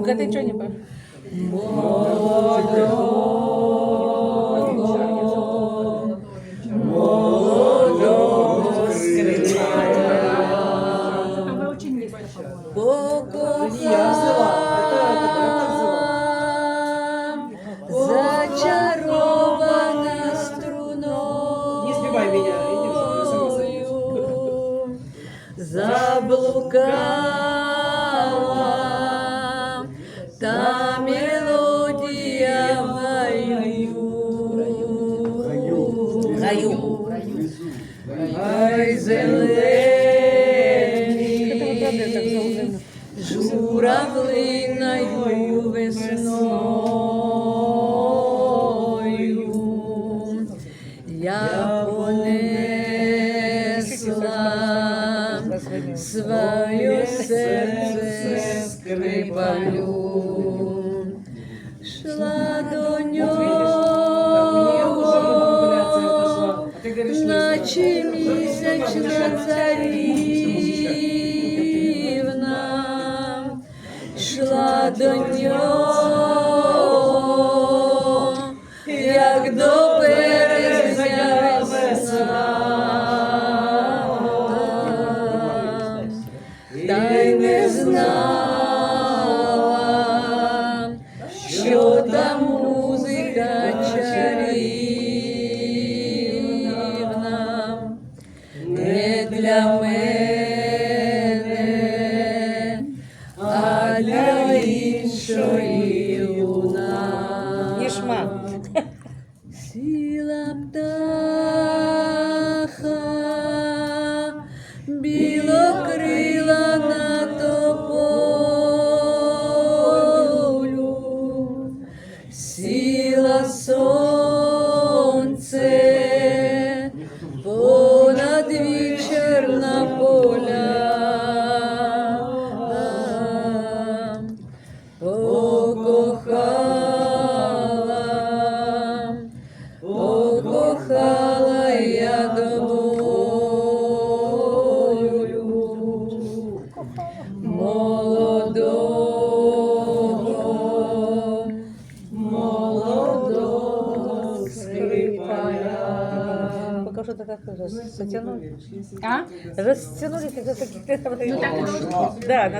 А ты что не поешь? Молодого скрипаля. А вы очень низко, Зачарована струною, Не сбивай меня, иди уже, я сама сойдусь. заблукала та мелодия в гаю. Ай, зелені, журавлиною весною я понесла своє серце скрипалю, шла до нього, наче місячна царівна, шла до нього, як до березня весна, та й не знала, що та музика чарівна не для мене, а для іншої луна. Сіла птаха, білокрила на тополю, сіла сонце понад вечірна поля, покохала я долю молодого скрипаля. Пока что так растянули. А? Растянули, как таких. Ну так и должно. Да,